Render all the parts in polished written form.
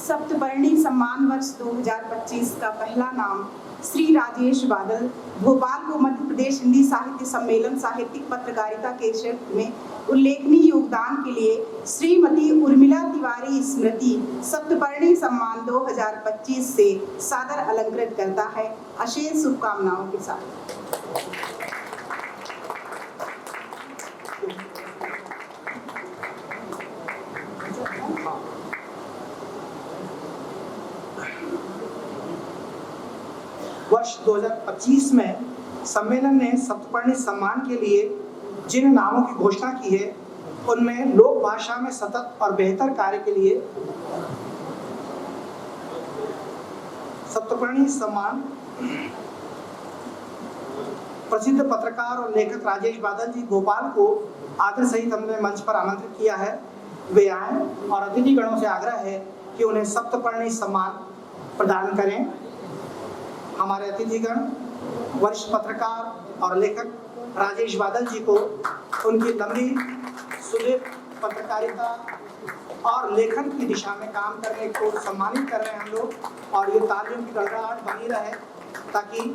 सप्तपर्णी सम्मान वर्ष 2025 का पहला नाम श्री राजेश बादल, भोपाल को मध्य प्रदेश हिंदी साहित्य सम्मेलन साहित्यिक पत्रकारिता के क्षेत्र में उल्लेखनीय योगदान के लिए श्रीमती उर्मिला तिवारी स्मृति सप्तपर्णी सम्मान 2025 से सादर अलंकृत करता है। अशेष शुभकामनाओं के साथ। वर्ष 2025 में सम्मेलन ने सप्तपर्णी सम्मान के लिए जिन नामों की घोषणा की है उनमें लोक भाषा में सतत और बेहतर कार्य के लिए सप्तपर्णी सम्मान प्रसिद्ध पत्रकार और लेखक राजेश बादल जी भोपाल को आदर सहित हमने मंच पर आमंत्रित किया है। वे आए और अतिथिगणों से आग्रह है कि उन्हें सप्तपर्णी सम्मान प्रदान करें। हमारे अतिथिगण वरिष्ठ पत्रकार और लेखक राजेश बादल जी को उनकी लंबी सुदीर्घ पत्रकारिता और लेखन की दिशा में काम करने को सम्मानित कर रहे हैं हम लोग, और ये तालियों की गड़गड़ाहट बनी रहे ताकि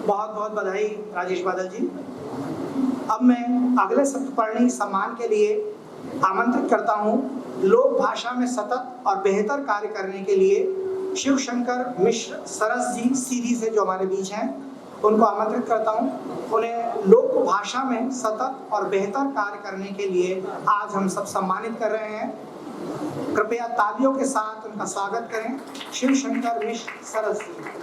बहुत बहुत बधाई राजेश बादल जी। अब मैं अगले सप्तपर्णी सम्मान के लिए आमंत्रित करता हूं लोक भाषा में सतत और बेहतर कार्य करने के लिए शिव शंकर मिश्र सरस जी सीधी से जो हमारे बीच हैं उनको आमंत्रित करता हूं। उन्हें लोक भाषा में सतत और बेहतर कार्य करने के लिए आज हम सब सम्मानित कर रहे हैं। कृपया तालियों के साथ उनका स्वागत करें। शिव शंकर मिश्र सरस जी।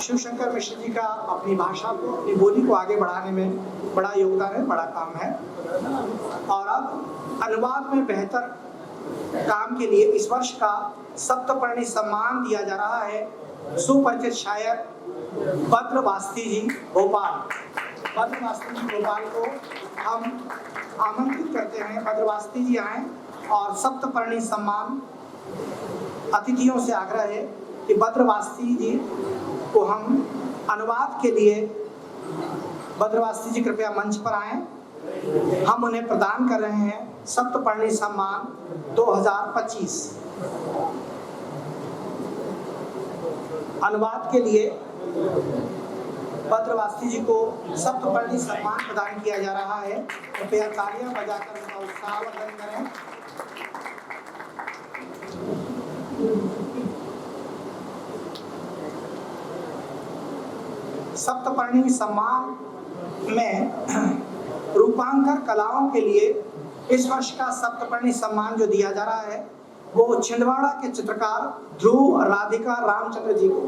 शिव शंकर मिश्र जी का अपनी भाषा को, अपनी बोली को आगे बढ़ाने में बड़ा योगदान है, बड़ा काम है। और अब अनुवाद में बेहतर काम के लिए इस वर्ष का सप्तपर्णी सम्मान दिया जा रहा है सुपरिचित शायर भद्र वास्ती जी भोपाल। भद्र वास्ती जी भोपाल को हम आमंत्रित करते हैं। भद्र वास्ती जी आए और सप्तपर्णी सम्मान अतिथियों से आग्रह है कि भद्र वास्ती जी को हम अनुवाद के लिए, भद्र वास्ती जी कृपया मंच पर आए। हम उन्हें प्रदान कर रहे हैं सप्तपर्णी सम्मान 2025। अनुवाद के लिए भद्र वास्ती जी को सप्तपर्णी सम्मान प्रदान किया जा रहा है। कृपया तालियां बजाकर उनका उत्साहवर्धन करें। सप्तपर्णी सम्मान में रूपांकर कलाओं के लिए इस वर्ष का सप्तपर्णी सम्मान जो दिया जा रहा है वो छिंदवाड़ा के चित्रकार ध्रुव राधिका रामचंद्र जी को।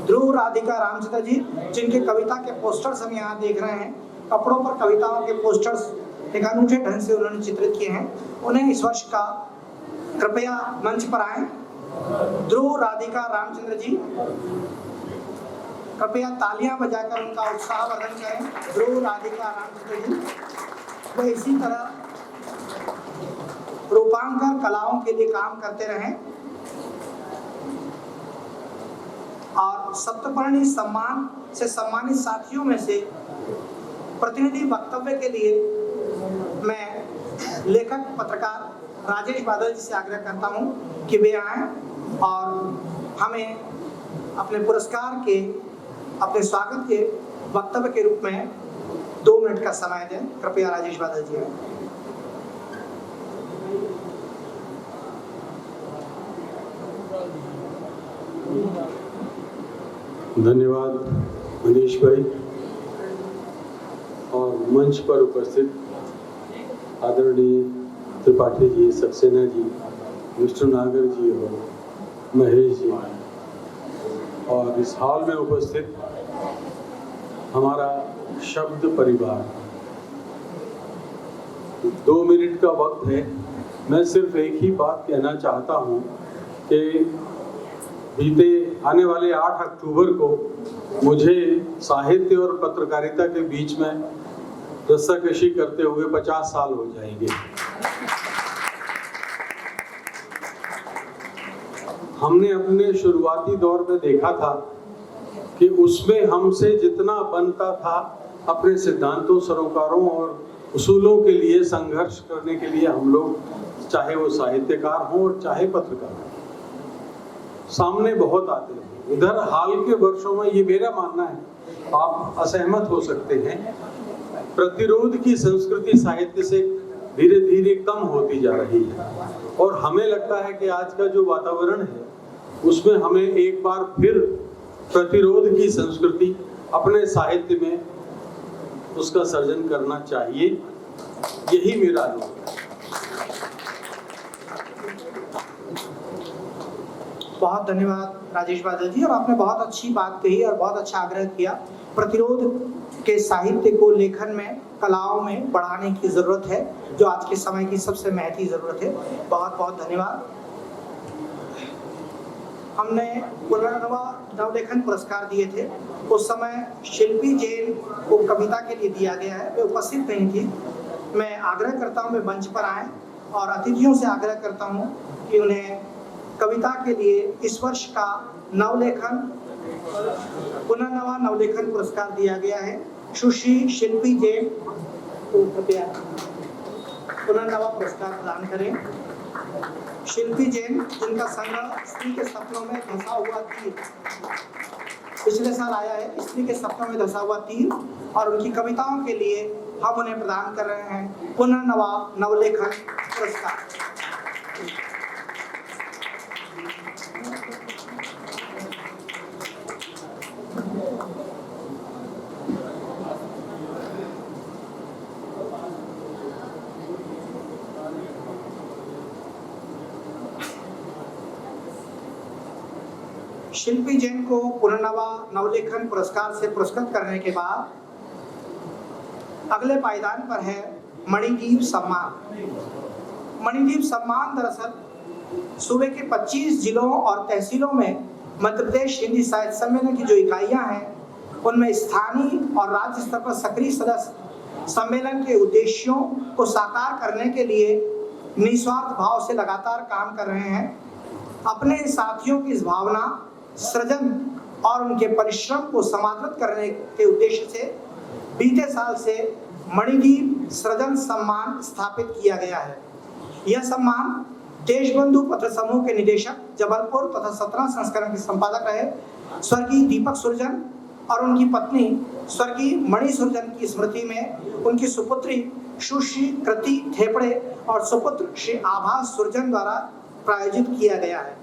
ध्रुव राधिका रामचंद्र जी जिनके कविता के पोस्टर्स हम यहाँ देख रहे हैं, कपड़ों पर कविताओं के पोस्टर्स एक अनूठे ढंग से उन्होंने चित्रित किए हैं। उन्हें इस वर्ष का कृपया मंच पर आए। ध्रुव राधिका रामचंद्र जी, कृपया तालियां बजाकर उनका उत्साहवर्धन करें। ध्रुव राधिका रामचंद्र जी वे इसी तरह रूपांकर कलाओं के लिए काम करते रहें। और सप्तपर्णी सम्मान से सम्मानित साथियों में से प्रतिनिधि वक्तव्य के लिए मैं लेखक पत्रकार राजेश बादल जी से आग्रह करता हूं कि वे आएं और हमें अपने पुरस्कार के, अपने स्वागत के वक्तव्य के रूप में 2 मिनट का समय दें। कृपया राजेश बादल जी आएं। धन्यवाद मनीष भाई और मंच पर उपस्थित आदरणीय त्रिपाठी जी, सक्सेना जी, विष्णु नागर जी और महेश जी, और इस हॉल में उपस्थित हमारा शब्द परिवार। 2 मिनट का वक्त है मैं सिर्फ एक ही बात कहना चाहता हूँ कि बीते आने वाले 8 अक्टूबर को मुझे साहित्य और पत्रकारिता के बीच में रस्साकशी करते हुए 50 साल हो जाएंगे। हमने अपने शुरुआती दौर में देखा था कि उसमें हमसे जितना बनता था अपने सिद्धांतों, सरोकारों और उसूलों के लिए संघर्ष करने के लिए हम लोग, चाहे वो साहित्यकार हों और चाहे पत्रकार हों, सामने बहुत आते हैं। इधर हाल के वर्षों में, ये मेरा मानना है, आप असहमत हो सकते हैं, प्रतिरोध की संस्कृति साहित्य से धीरे धीरे कम होती जा रही है और हमें लगता है कि आज का जो वातावरण है उसमें हमें एक बार फिर प्रतिरोध की संस्कृति अपने साहित्य में उसका सर्जन करना चाहिए। यही मेरा अनुभव है। बहुत धन्यवाद राजेश बादल जी, और आपने बहुत अच्छी बात कही और बहुत अच्छा आग्रह किया। प्रतिरोध के साहित्य को लेखन में, कलाओं में बढ़ाने की जरूरत है, जो आज के समय की सबसे महती जरूरत है। बहुत बहुत धन्यवाद। हमने पुनर्नवा नवलेखन पुरस्कार दिए थे, उस समय शिल्पी जैन को कविता के लिए दिया गया है, वे उपस्थित नहीं थी। मैं आग्रह करता हूँ वे मंच पर आए और अतिथियों से आग्रह करता हूँ कि उन्हें कविता के लिए इस वर्ष का नवलेखन, पुनर्नवा नवलेखन पुरस्कार दिया गया है। सुश्री शिल्पी जैन को कृपया पुनर्नवा पुरस्कार प्रदान करें। शिल्पी जैन, जिनका संग्रह स्त्री के सपनों में धंसा हुआ तीर पिछले साल आया है, स्त्री के सपनों में धंसा हुआ तीर, और उनकी कविताओं के लिए हम उन्हें प्रदान कर रहे हैं पुनर्नवा नवलेखन पुरस्कार। शिल्पी जैन को पुनर्नवा नवलेखन पुरस्कार से पुरस्कृत करने के बाद अगले पायदान पर है मणिदीप सम्मान। मणिदीप सम्मान दरअसल सूबे के 25 जिलों और तहसीलों में मध्य प्रदेश हिंदी साहित्य सम्मेलन की जो इकाइयां हैं, उनमें स्थानीय और राज्य स्तर पर सक्रिय सदस्य सम्मेलन के उद्देश्यों को साकार करने के लिए निस्वार्थ भाव से लगातार काम कर रहे हैं। अपने साथियों की इस भावना, सृजन और उनके परिश्रम को समादृत करने के उद्देश्य से बीते साल से मणिदीप सृजन सम्मान स्थापित किया गया है। यह सम्मान देशबंधु पत्र समूह के निदेशक जबलपुर तथा 17 संस्करण के संपादक रहे स्वर्गीय दीपक सुरजन और उनकी पत्नी स्वर्गीय मणि सुरजन की स्मृति में उनकी सुपुत्री सुश्री कृति थेपड़े और सुपुत्र श्री आभास सुरजन द्वारा प्रायोजित किया गया है।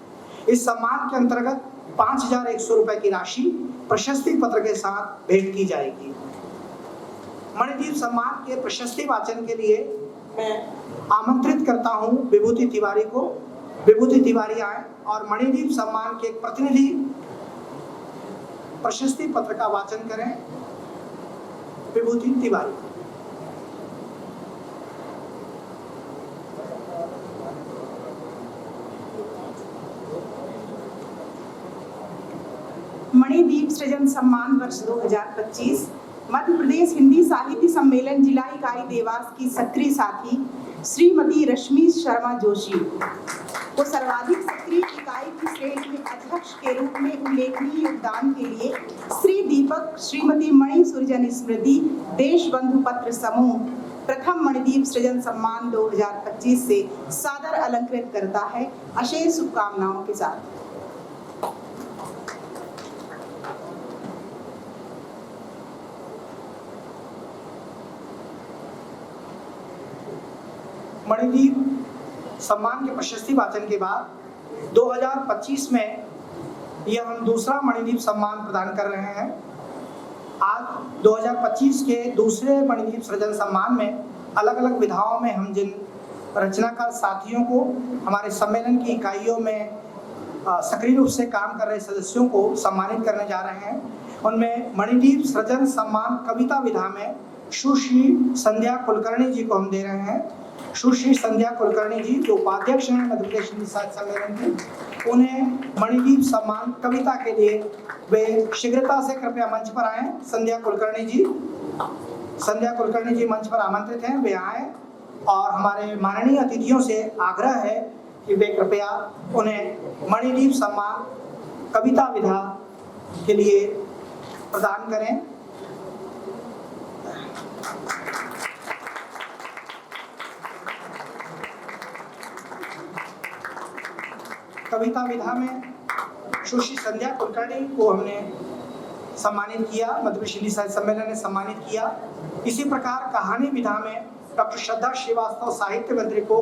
इस सम्मान के अंतर्गत 5,100 रुपए की राशि प्रशस्ति पत्र के साथ भेंट की जाएगी। मणिदीप सम्मान के प्रशस्ति वाचन के लिए मैं आमंत्रित करता हूं विभूति तिवारी को। विभूति तिवारी आए और मणिदीप सम्मान के एक प्रतिनिधि प्रशस्ति पत्र का वाचन करें। विभूति तिवारी। मणिदीप सृजन सम्मान वर्ष 2025 मध्य प्रदेश हिंदी साहित्य सम्मेलन जिला इकाई देवास की सक्रिय साथी श्रीमती रश्मि शर्मा जोशी को सर्वाधिक सक्रिय इकाई की श्रेणी में अध्यक्ष के रूप में उल्लेखनीय योगदान के लिए श्री दीपक श्रीमती मणि सुरजन स्मृति देशबंधु पत्र समूह प्रथम मणिदीप सृजन सम्मान 2025 से सादर अलंकृत करता है। अशेष शुभकामनाओं के साथ। मणिदीप सम्मान के प्रशस्ति वाचन के बाद 2025 में यह हम दूसरा मणिदीप सम्मान प्रदान कर रहे हैं। आज 2025 के दूसरे मणिदीप सृजन सम्मान में अलग अलग विधाओं में हम जिन रचनाकार साथियों को, हमारे सम्मेलन की इकाइयों में सक्रिय रूप से काम कर रहे सदस्यों को सम्मानित करने जा रहे हैं, उनमें मणिदीप सृजन सम्मान कविता विधा में सुश्री संध्या कुलकर्णी जी को हम दे रहे हैं। सुश्री संध्या कुलकर्णी जी जो उपाध्यक्ष हैं मध्य प्रदेश हिंदी साहित्य सम्मेलन के, उन्हें मणिदीप सम्मान कविता के लिए वे शीघ्रता से कृपया मंच पर आए। संध्या कुलकर्णी जी मंच पर आमंत्रित हैं, वे आए और हमारे माननीय अतिथियों से आग्रह है कि वे कृपया उन्हें मणिदीप सम्मान कविता विधा के लिए प्रदान करें। कविता विधा में सुश्री संध्या कुलकर्णी को हमने सम्मानित किया, मध्य प्रदेश हिंदी साहित्य सम्मेलन ने सम्मानित किया। इसी प्रकार कहानी विधा में डॉक्टर श्रद्धा श्रीवास्तव साहित्य मंत्री को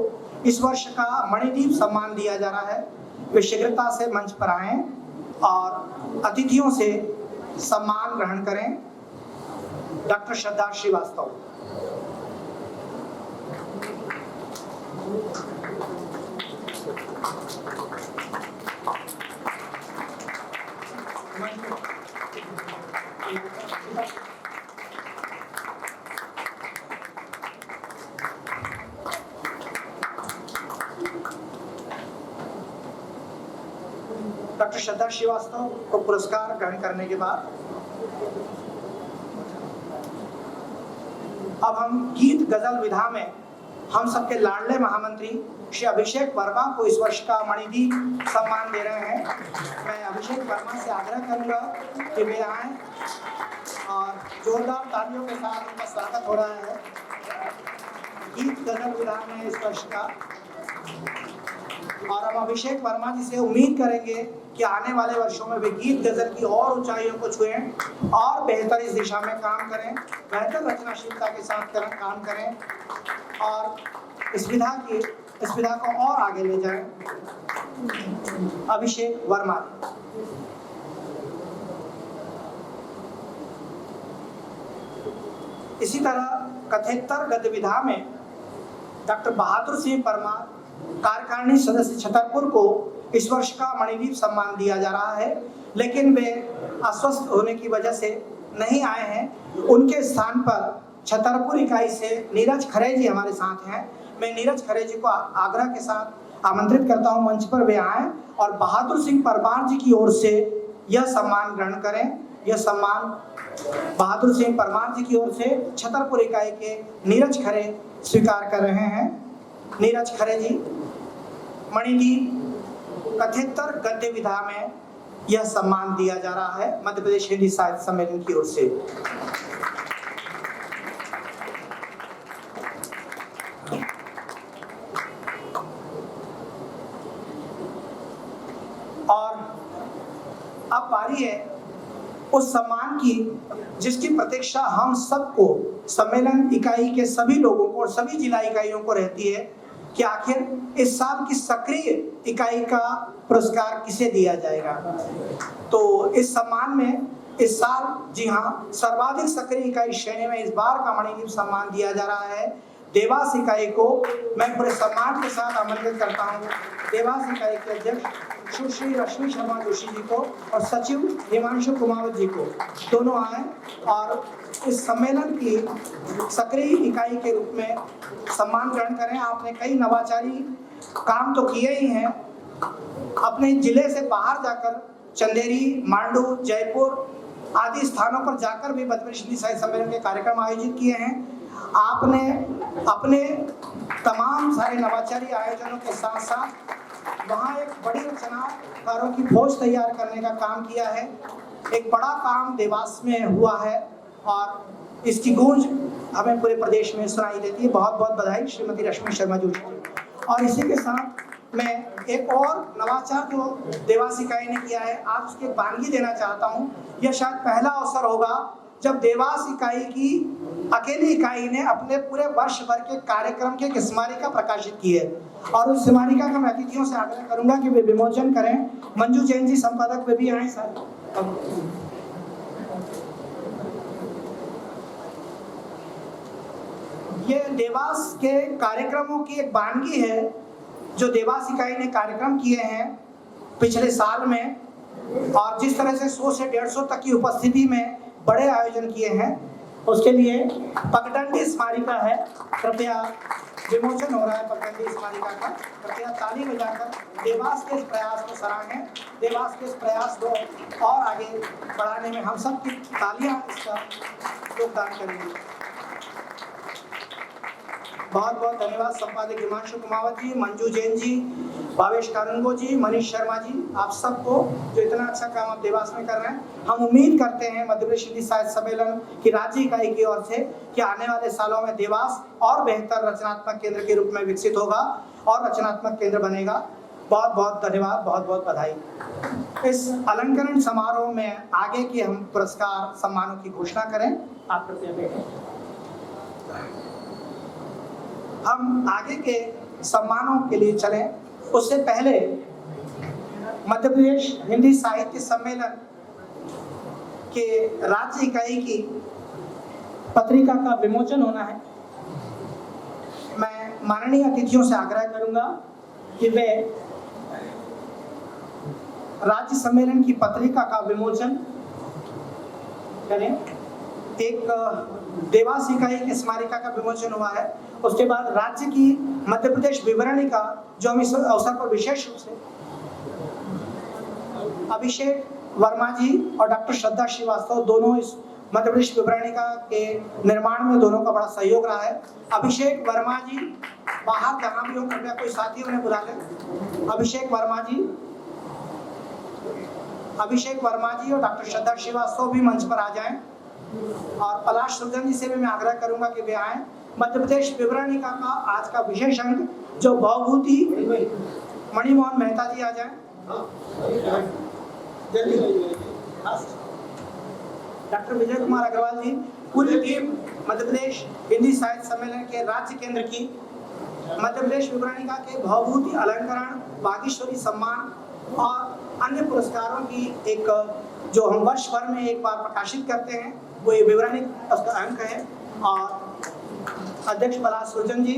इस वर्ष का मणिदीप सम्मान दिया जा रहा है। वे शीघ्रता से मंच पर आएं और अतिथियों से सम्मान ग्रहण करें। डॉक्टर श्रद्धा श्रीवास्तव। डॉक्टर श्रद्धा श्रीवास्तव को पुरस्कार ग्रहण करने के बाद अब हम गीत गजल विधा में हम सबके लाडले महामंत्री श्री अभिषेक वर्मा को इस वर्ष का मणिदीप सम्मान दे रहे हैं। मैं अभिषेक वर्मा से आग्रह करूंगा कि वे आए और जोरदार तालियों के साथ उनका स्वागत हो रहा है गीत गजल विधा में इस वर्ष का। और हम अभिषेक वर्मा जी से उम्मीद करेंगे कि आने वाले वर्षों में वे गीत गजल की और ऊंचाइयों को छुएं और बेहतर इस दिशा में काम करें, बेहतर रचनाशीलता के साथ काम करें और इस विधा को और आगे ले जाएं। अभिषेक वर्मा। इसी तरह कथेतर गद्य विधा में डॉक्टर बहादुर सिंह परमार कार्यकारिणी सदस्य छतरपुर को इस वर्ष का मणिदीप सम्मान दिया जा रहा है, लेकिन वे अस्वस्थ होने की वजह से नहीं आए हैं। उनके स्थान पर छतरपुर इकाई से नीरज खरे जी हमारे साथ हैं। मैं नीरज खरे जी को आग्रह के साथ आमंत्रित करता हूं मंच पर वे आए और बहादुर सिंह परमार जी की ओर से यह सम्मान ग्रहण करें। यह सम्मान बहादुर सिंह परमार जी की ओर से छतरपुर इकाई के नीरज खरे स्वीकार कर रहे हैं। नीरज खरे जी मणिदीप कथेतर गद्य विधा में यह सम्मान दिया जा रहा है मध्य प्रदेश हिंदी साहित्य सम्मेलन की ओर से। और अब बारी है उस सम्मान की जिसकी प्रतीक्षा हम सबको, सम्मेलन इकाई के सभी लोगों को और सभी जिला इकाइयों को रहती है कि आखिर इस साल की सक्रिय इकाई का पुरस्कार किसे दिया जाएगा। तो इस सम्मान में इस साल जी हाँ सर्वाधिक सक्रिय इकाई श्रेणी में इस बार का मणिदीप सम्मान दिया जा रहा है देवास इकाई को। मैं पूरे सम्मान के साथ आमंत्रित करता हूँ देवास इकाई के अध्यक्ष सुश्री रश्मि शर्मा जोशी जी को और सचिव हिमांशु कुमावत जी को, दोनों आए और इस सम्मेलन की सक्रिय इकाई के रूप में सम्मान ग्रहण करें। आपने कई नवाचारी काम तो किए ही हैं, अपने जिले से बाहर जाकर चंदेरी, मांडू, जयपुर आदि स्थानों पर जाकर भी मध्य प्रदेश हिंदी साहित्य सम्मेलन के कार्यक्रम आयोजित किए हैं। आपने अपने तमाम सारे नवाचारी आयोजनों के साथ साथ वहाँ एक बड़ी रचनाकारों की फौज तैयार करने का काम किया है। एक बड़ा काम देवास में हुआ है और इसकी गूंज हमें पूरे प्रदेश में सुनाई देती है। बहुत बहुत बधाई श्रीमती रश्मि शर्मा जोशी जी। और इसी के साथ मैं एक और नवाचार जो देवास इकाई ने किया है आज उसके बानगी देना चाहता हूँ। यह शायद पहला अवसर होगा जब देवास इकाई की अकेली इकाई ने अपने पूरे वर्ष भर के कार्यक्रम की एक स्मारिका प्रकाशित की है और उस स्मारिका का मैं अतिथियों से आग्रह करूंगा कि वे विमोचन करें। मंजू जैन जी संपादक वे भी आए सर। ये देवास के कार्यक्रमों की एक बानगी है जो देवास इकाई ने कार्यक्रम किए हैं पिछले साल में और जिस तरह से 100 से 150 तक की उपस्थिति में बड़े आयोजन किए हैं। उसके लिए पगडंडी स्मारिका है, कृपया विमोचन हो रहा है पगडंडी स्मारिका का। कृपया ताली बजाकर देवास के इस प्रयास को सराहें। देवास के इस प्रयास को और आगे बढ़ाने में हम सब की तालियां इसका योगदान करेंगे। बहुत बहुत धन्यवाद संपादक हिमांशु कुमावत जी, मंजू जैन जी, भावेश कानूनगो जी, मनीष शर्मा जी, आप सबको जो इतना अच्छा काम आप देवास में कर रहे हैं। हम उम्मीद करते हैं मध्य प्रदेश हिंदी साहित्य सम्मेलन की राज्य इकाई की ओर से कि आने वाले सालों में देवास और बेहतर रचनात्मक केंद्र के रूप में विकसित होगा और रचनात्मक केंद्र बनेगा। बहुत बहुत धन्यवाद, बहुत बहुत बधाई। इस अलंकरण समारोह में आगे की हम पुरस्कार सम्मानों की घोषणा करें। आप कृपया बैठें। हम आगे के सम्मानों के लिए चलें, उससे पहले मध्य प्रदेश हिंदी साहित्य सम्मेलन के राज्य इकाई की पत्रिका का विमोचन होना है। मैं माननीय अतिथियों से आग्रह करूंगा कि वे राज्य सम्मेलन की पत्रिका का विमोचन करें। एक देवास इकाई की स्मारिका का विमोचन हुआ है, उसके बाद राज्य की मध्य प्रदेश विवरणिका जो हम इस अवसर पर विशेष रूप से अभिषेक वर्मा जी और डॉक्टर श्रद्धा श्रीवास्तव दोनों इस मध्य प्रदेश विवरणिका के निर्माण में दोनों का बड़ा सहयोग रहा है। अभिषेक वर्मा जी बाहर जहां भी हो कृपया कोई साथी उन्हें बुला लें। अभिषेक वर्मा जी और डॉक्टर श्रद्धा श्रीवास्तव भी मंच पर आ जाएं। और पलाश सुरजन जी से भी मैं आग्रह करूंगा कि वे आए। मध्य प्रदेश विवरणिका का आज का विशेष अंक जो भवभूति मणिमोहन मेहता जी आ जाएं जल्दी। डॉक्टर विजय कुमार अग्रवाल जी, पूरी टीम मध्य प्रदेश हिंदी साहित्य सम्मेलन के राज्य केंद्र की मध्य प्रदेश विवरणिका के भवभूति अलंकरण, बागेश्वरी सम्मान और अन्य पुरस्कारों की एक जो हम वर्ष भर में एक बार प्रकाशित करते हैं वो ये विवरणिक उसका अंक है। और अध्यक्ष पलाश सुरजन जी,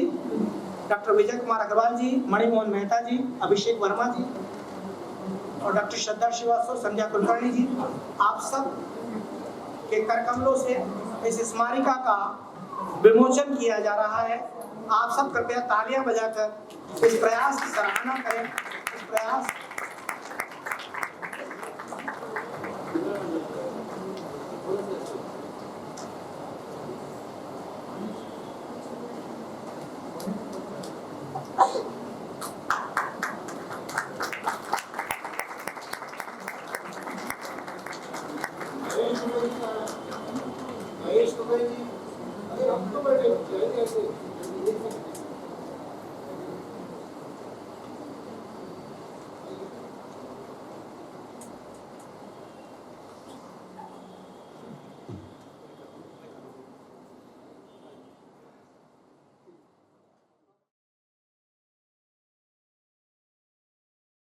डॉक्टर विजय कुमार अग्रवाल जी, मणिमोहन मेहता जी, अभिषेक वर्मा जी और डॉक्टर श्रद्धा श्रीवास्तव, संध्या कुलकर्णी जी, आप सब के करकमलों से इस स्मारिका का विमोचन किया जा रहा है। आप सब कृपया तालियां बजाकर इस प्रयास की सराहना करें। इस प्रयास महेश जी, अरे हम तो बैठे